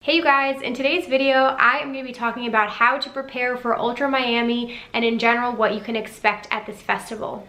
Hey you guys, in today's video, I am going to be talking about how to prepare for Ultra Miami and in general what you can expect at this festival.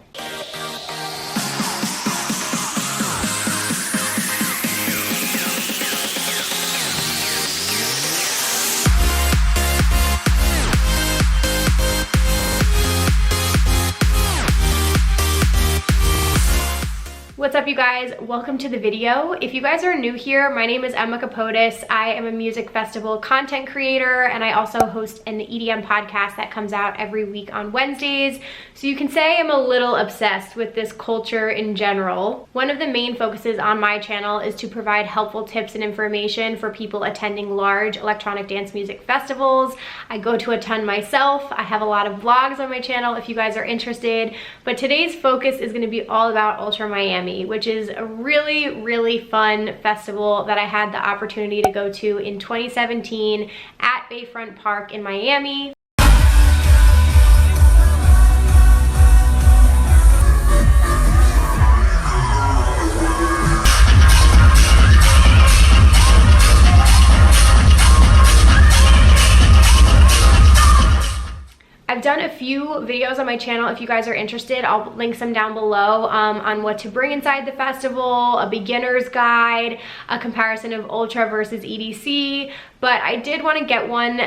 What's up you guys? Welcome to the video. If you guys are new here, my name is Kapotes. I am a music festival content creator and I also host an EDM podcast that comes out every week on Wednesdays. So you can say I'm a little obsessed with this culture in general. One of the main focuses on my channel is to provide helpful tips and information for people attending large electronic dance music festivals. I go to a ton myself. I have a lot of vlogs on my channel if you guys are interested. But today's focus is going to be all about Ultra Miami, which is a really fun festival that I had the opportunity to go to in 2017 at Bayfront Park in Miami. I've done a few videos on my channel. If you guys are interested, I'll link some down below on what to bring inside the festival, a beginner's guide, a comparison of Ultra versus EDC. But I did want to get one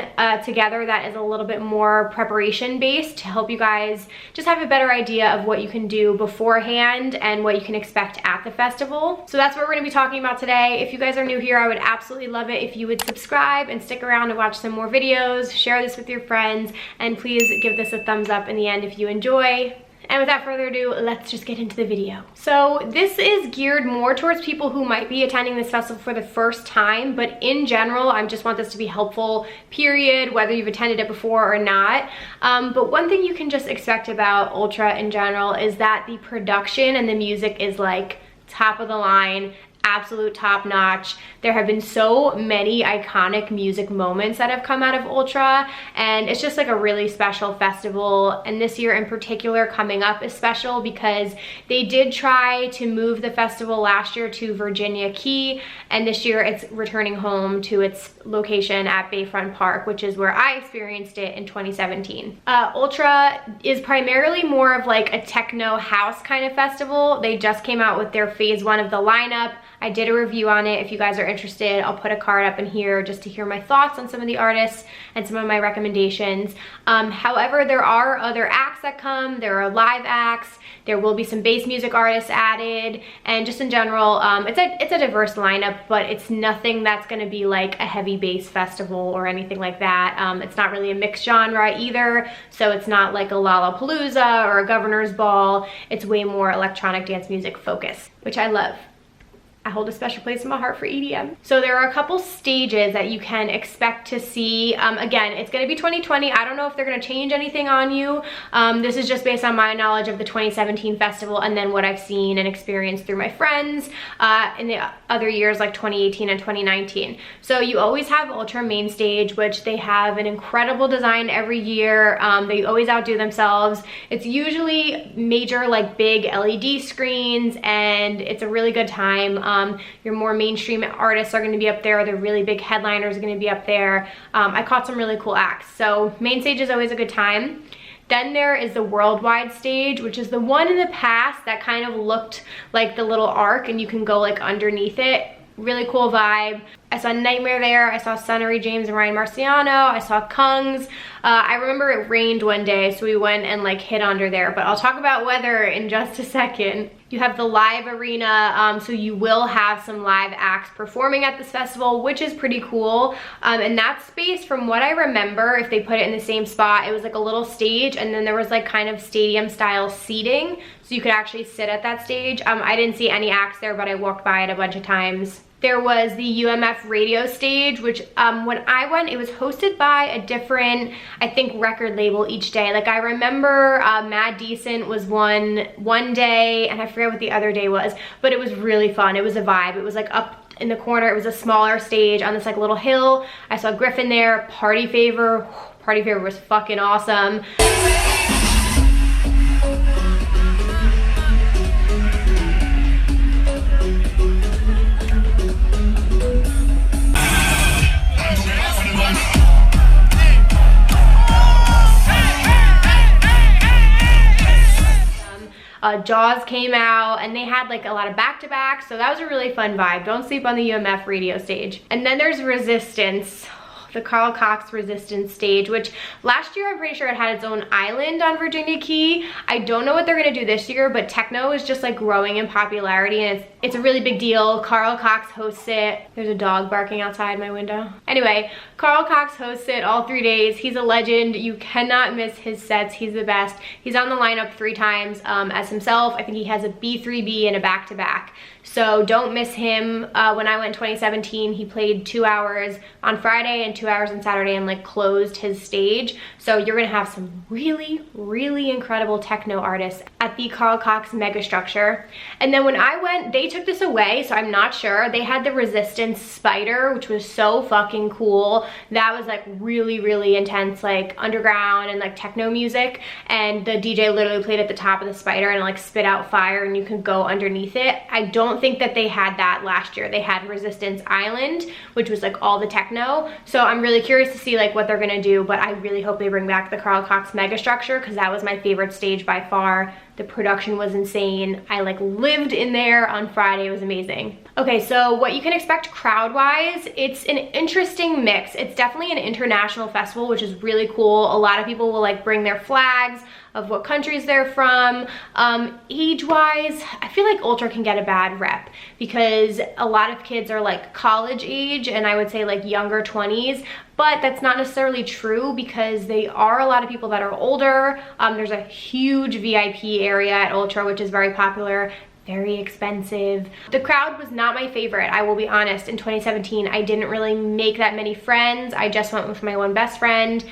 together that is a little bit more preparation based to help you guys just have a better idea of what you can do beforehand and what you can expect at the festival. So that's what we're going to be talking about today. If you guys are new here, I would absolutely love it if you would subscribe and stick around to watch some more videos, share this with your friends, and please give this a thumbs up in the end if you enjoy. And without further ado, let's just get into the video. So this is geared more towards people who might be attending this festival for the first time, but in general, I just want this to be helpful, period, whether you've attended it before or not. But one thing you can just expect about Ultra in general is that the production and the music is like top of the line, absolute top notch. There have been so many iconic music moments that have come out of Ultra, and it's just like a really special festival. And this year in particular coming up is special because they did try to move the festival last year to Virginia Key, and this year it's returning home to its location at Bayfront Park, which is where I experienced it in 2017. Ultra is primarily more of like a techno house kind of festival. They just came out with their phase 1 of the lineup. I did a review on it. If you guys are interested, I'll put a card up in here just to hear my thoughts on some of the artists and some of my recommendations. However, there are other acts that come. There are live acts. There will be some bass music artists added, and just in general, it's a diverse lineup, but it's nothing that's going to be like a heavy bass festival or anything like that. It's not really a mixed genre either, so it's not like a Lollapalooza or a Governor's Ball. It's way more electronic dance music focused, which I love. I hold a special place in my heart for EDM. So there are a couple stages that you can expect to see. Again, it's gonna be 2020. I don't know if they're gonna change anything on you. This is just based on my knowledge of the 2017 festival and then what I've seen and experienced through my friends in the other years like 2018 and 2019. So you always have Ultra main stage, which they have an incredible design every year. They always outdo themselves. It's usually major like big LED screens, and it's a really good time. Your more mainstream artists are going to be up there. The really big headliners are going to be up there. I caught some really cool acts. So main stage is always a good time. Then there is the worldwide stage, which is the one in the past that kind of looked like the little arc and you can go like underneath it. Really cool vibe. I saw Nightmare there. I saw Sunnery James and Ryan Marciano. I saw Kungs. I remember it rained one day, so we went and like hid under there, but I'll talk about weather in just a second. You have the live arena, so you will have some live acts performing at this festival, which is pretty cool. And that space, from what I remember, if they put it in the same spot, it was like a little stage, and then there was like kind of stadium style seating, so you could actually sit at that stage. I didn't see any acts there, but I walked by it a bunch of times. There was the UMF radio stage, which when I went, it was hosted by a different, I think, record label each day. Like I remember Mad Decent was one day, and I forget what the other day was, but it was really fun. It was a vibe. It was like up in the corner. It was a smaller stage on this like little hill. I saw Griffin there. Party Favor. Party Favor was fucking awesome. Jaws came out, and they had like a lot of back-to-backs, so that was a really fun vibe. Don't sleep on the UMF radio stage. And then there's Resistance, the Carl Cox Resistance stage, which last year I'm pretty sure it had its own island on Virginia Key. I don't know what they're gonna do this year, but techno is just like growing in popularity, and it's a really big deal. Carl Cox hosts it. There's a dog barking outside my window. Anyway, Carl Cox hosts it all 3 days. He's a legend. You cannot miss his sets. He's the best. He's on the lineup 3 times as himself. I think he has a B3B and a back-to-back. So don't miss him. When I went in 2017, he played 2 hours on Friday and 2 hours on Saturday and like closed his stage. So you're gonna have some really, really incredible techno artists at the Carl Cox Megastructure. And then when I went, they took this away, so I'm not sure. They had the Resistance Spider, which was so fucking cool. That was like really, really intense, like underground and like techno music. And the DJ literally played at the top of the spider and like spit out fire, and you can go underneath it. I don't think that they had that last year. They had Resistance Island, which was like all the techno. So I'm really curious to see like what they're gonna do, but I really hope they bring back the Carl Cox Megastructure, because that was my favorite stage by far. The production was insane. I like lived in there on Friday. It was amazing. Okay, so what you can expect crowd-wise, it's an interesting mix. It's definitely an international festival, which is really cool. A lot of people will like bring their flags of what countries they're from. Age-wise, I feel like Ultra can get a bad rep because a lot of kids are like college age, and I would say like younger 20s, but that's not necessarily true because they are a lot of people that are older. There's a huge VIP area at Ultra, which is very popular. Very expensive. The crowd was not my favorite, I will be honest. In 2017, I didn't really make that many friends. I just went with my one best friend.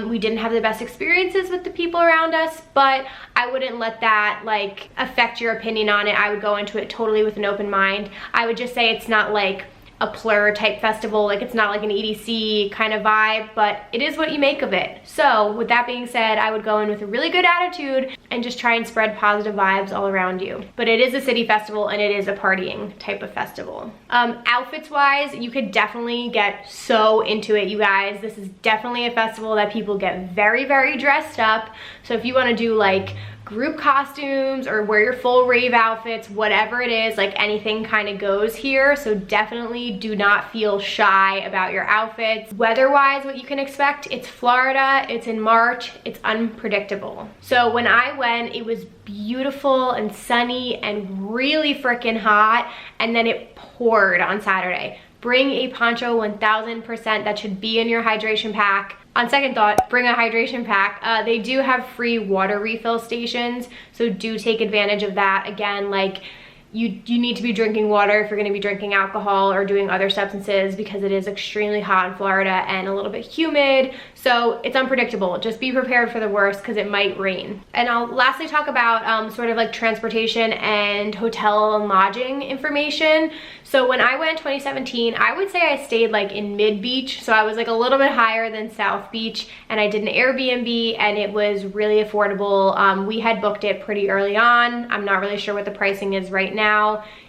We didn't have the best experiences with the people around us, but I wouldn't let that like affect your opinion on it. I would go into it totally with an open mind. I would just say it's not like a Plur type festival, like it's not like an EDC kind of vibe, but it is what you make of it. So with that being said, I would go in with a really good attitude and just try and spread positive vibes all around you. But it is a city festival, and it is a partying type of festival. Outfits wise, you could definitely get so into it, you guys. This is definitely a festival that people get very, very dressed up. So if you want to do like group costumes or wear your full rave outfits, whatever it is, like anything kind of goes here. So definitely do not feel shy about your outfits. Weather-wise, what you can expect, it's Florida, it's in March, it's unpredictable. So when I went, it was beautiful and sunny and really freaking hot, and then it poured on Saturday. Bring a poncho 1000%. That should be in your hydration pack. On second thought, bring a hydration pack. They do have free water refill stations, so do take advantage of that. Again, like you need to be drinking water if you're going to be drinking alcohol or doing other substances, because it is extremely hot in Florida and a little bit humid, so it's unpredictable. Just be prepared for the worst because it might rain. And I'll lastly talk about sort of like transportation and hotel and lodging information. So when I went 2017, I would say I stayed like in mid beach, so I was like a little bit higher than South Beach, and I did an Airbnb and it was really affordable. We had booked it pretty early on. I'm not really sure what the pricing is right now.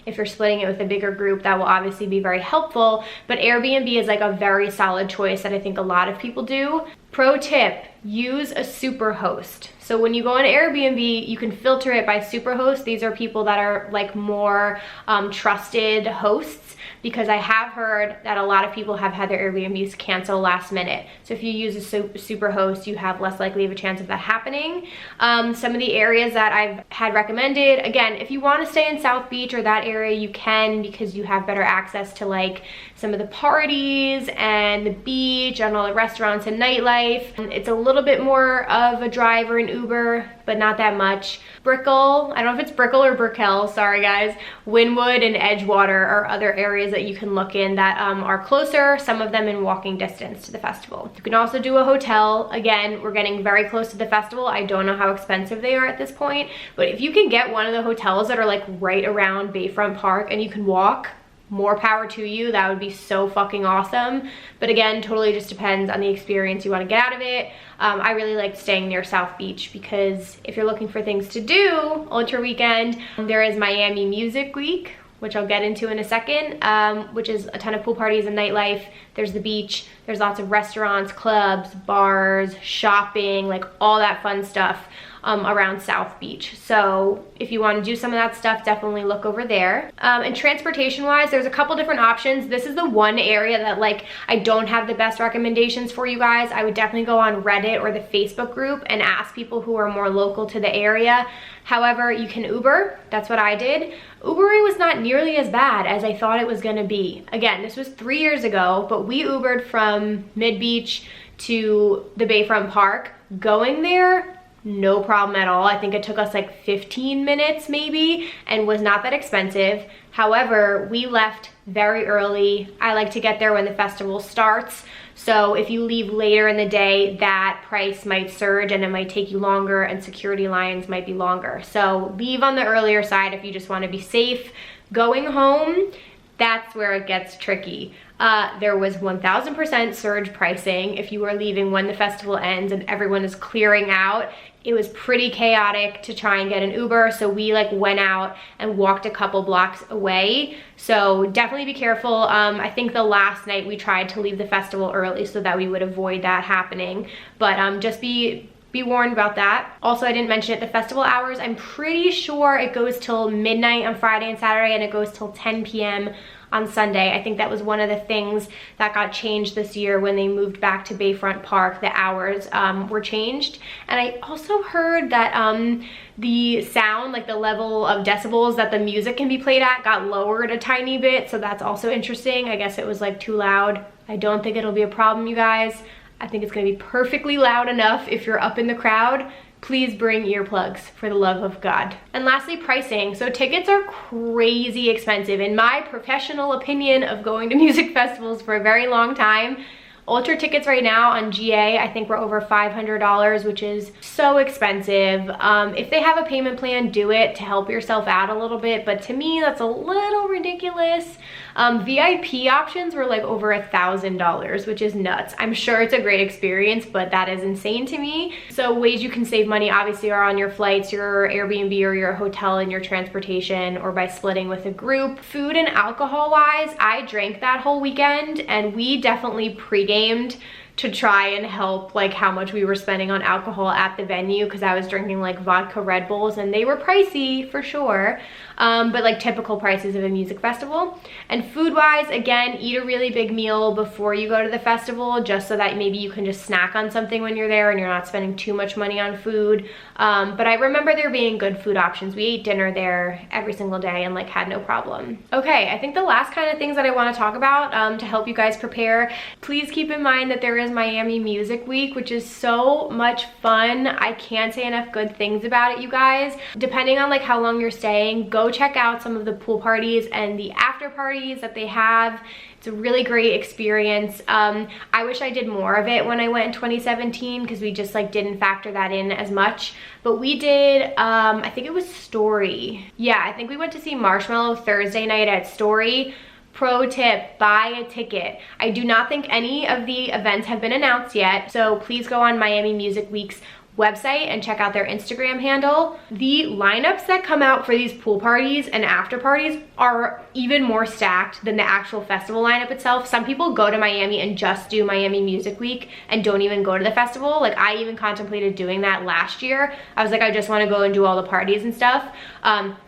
If you're splitting it with a bigger group, that will obviously be very helpful, but Airbnb is like a very solid choice that I think a lot of people do. Pro tip, use a superhost. So when you go on Airbnb, you can filter it by superhost. These are people that are like more trusted hosts, because I have heard that a lot of people have had their Airbnbs cancel last minute. So if you use a superhost, you have less likely of a chance of that happening. Some of the areas that I've had recommended, again, if you want to stay in South Beach or that area, you can, because you have better access to like some of the parties and the beach and all the restaurants and nightlife. It's a little bit more of a drive or an Uber, but not that much. Brickell, I don't know if it's Brickell or Brickell, sorry guys. Wynwood and Edgewater are other areas that you can look in that are closer, some of them in walking distance to the festival. You can also do a hotel. Again, we're getting very close to the festival. I don't know how expensive they are at this point, but if you can get one of the hotels that are like right around Bayfront Park and you can walk, more power to you. That would be so fucking awesome. But again, totally just depends on the experience you want to get out of it. I really liked staying near South Beach, because if you're looking for things to do Ultra weekend, there is Miami Music Week, which I'll get into in a second, which is a ton of pool parties and nightlife. There's the beach, there's lots of restaurants, clubs, bars, shopping, like all that fun stuff. around South Beach. So if you want to do some of that stuff, definitely look over there. And transportation wise, there's a couple different options. This is the one area that like I don't have the best recommendations for you guys. I would definitely go on Reddit or the Facebook group and ask people who are more local to the area. However, you can Uber. That's what I did. Ubering was not nearly as bad as I thought it was gonna be. Again, this was 3 years ago, but we Ubered from Mid-Beach to the Bayfront Park. Going there, no problem at all. I think it took us like 15 minutes maybe and was not that expensive. However, we left very early. I like to get there when the festival starts. So if you leave later in the day, that price might surge and it might take you longer and security lines might be longer. So leave on the earlier side if you just want to be safe. Going home, that's where it gets tricky. There was 1000% surge pricing if you were leaving when the festival ends and everyone is clearing out. It was pretty chaotic to try and get an Uber, so we like went out and walked a couple blocks away. So definitely be careful. I think the last night we tried to leave the festival early so that we would avoid that happening. But just be warned about that. Also, I didn't mention it, the festival hours, I'm pretty sure it goes till midnight on Friday and Saturday and it goes till 10 p.m. on Sunday. I think that was one of the things that got changed this year when they moved back to Bayfront Park. The hours were changed. And I also heard that the sound, like the level of decibels that the music can be played at, got lowered a tiny bit. So that's also interesting. I guess it was like too loud. I don't think it'll be a problem, you guys. I think it's gonna be perfectly loud enough if you're up in the crowd. Please bring earplugs for the love of God. And lastly, pricing. So tickets are crazy expensive. In my professional opinion of going to music festivals for a very long time, Ultra tickets right now on GA, I think we're over $500, which is so expensive. If they have a payment plan, do it to help yourself out a little bit. But to me, that's a little ridiculous. VIP options were like over $1,000, which is nuts. I'm sure it's a great experience, but that is insane to me. So ways you can save money obviously are on your flights, your Airbnb or your hotel and your transportation, or by splitting with a group. Food and alcohol wise, I drank that whole weekend and we definitely pre-gamed to try and help like how much we were spending on alcohol at the venue, because I was drinking like vodka Red Bulls and they were pricey for sure, but like typical prices of a music festival. And food wise, again, eat a really big meal before you go to the festival, just so that maybe you can just snack on something when you're there and you're not spending too much money on food. But I remember there being good food options. We ate dinner there every single day and like had no problem. Okay, I think the last kind of things that I want to talk about to help you guys prepare, please keep in mind that there is Miami Music Week, which is so much fun. I can't say enough good things about it, you guys. Depending on like how long you're staying, go check out some of the pool parties and the after parties that they have. It's a really great experience. I wish I did more of it when I went in 2017 because we just like didn't factor that in as much. But we did, I think it was Story. Yeah, I think we went to see Marshmello Thursday night at Story. Pro tip, buy a ticket. I do not think any of the events have been announced yet, so please go on Miami Music Week's website and check out their Instagram handle. The lineups that come out for these pool parties and after parties are even more stacked than the actual festival lineup itself. Some people go to Miami and just do Miami Music Week and don't even go to the festival. Like I even contemplated doing that last year. I was like, I just want to go and do all the parties and stuff.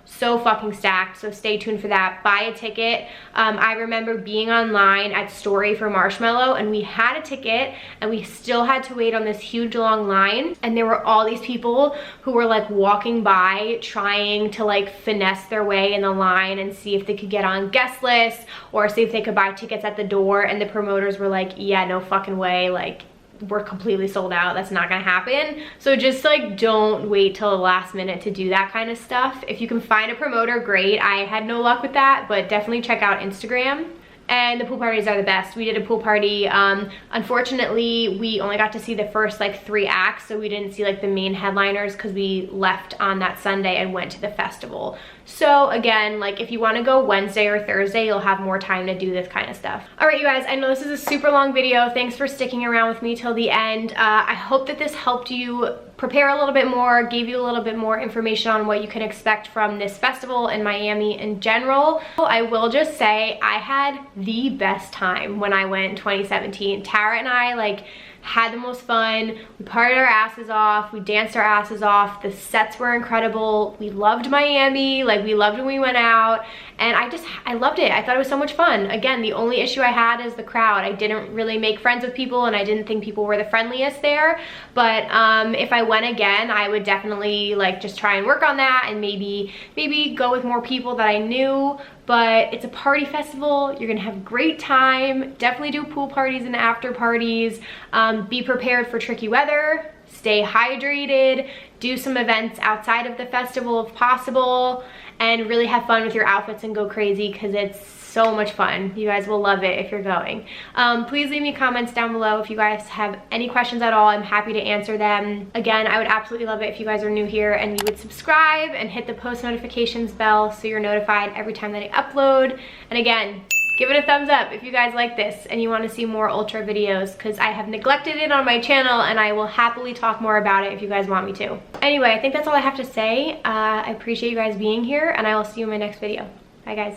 So fucking stacked, so stay tuned for that. Buy a ticket. I remember being online at Story for Marshmello and we had a ticket and we still had to wait on this huge long line, and there were all these people who were like walking by trying to like finesse their way in the line and see if they could get on guest lists or see if they could buy tickets at the door, and the promoters were like, yeah, no fucking way, like we're completely sold out, that's not gonna happen. So just like don't wait till the last minute to do that kind of stuff. If you can find a promoter, great. I had no luck with that, but definitely check out Instagram. And the pool parties are the best. We did a pool party. Unfortunately, we only got to see the first like 3 acts, so we didn't see like the main headliners because we left on that Sunday and went to the festival. So again, like if you want to go Wednesday or Thursday, you'll have more time to do this kind of stuff. All right, you guys, I know this is a super long video. Thanks for sticking around with me till the end. I hope that this helped you prepare a little bit more, gave you a little bit more information on what you can expect from this festival in Miami in general. I will just say I had the best time when I went in 2017. Tara and I like had the most fun. We partied our asses off. We danced our asses off. The sets were incredible. We loved Miami. Like, we loved when we went out. And I loved it. I thought it was so much fun. Again, the only issue I had is the crowd. I didn't really make friends with people, and I didn't think people were the friendliest there. But if I went again, I would definitely like just try and work on that, and maybe go with more people that I knew. But it's a party festival. You're gonna have a great time. Definitely do pool parties and after parties. Be prepared for tricky weather. Stay hydrated. Do some events outside of the festival if possible. And really have fun with your outfits and go crazy, because it's so much fun. You guys will love it if you're going. Please leave me comments down below if you guys have any questions at all. I'm happy to answer them. Again, I would absolutely love it if you guys are new here and you would subscribe and hit the post notifications bell so you're notified every time that I upload. And again, give it a thumbs up if you guys like this and you want to see more ultra videos, because I have neglected it on my channel and I will happily talk more about it if you guys want me to. Anyway, I think that's all I have to say. I appreciate you guys being here, and I will see you in my next video. Bye guys.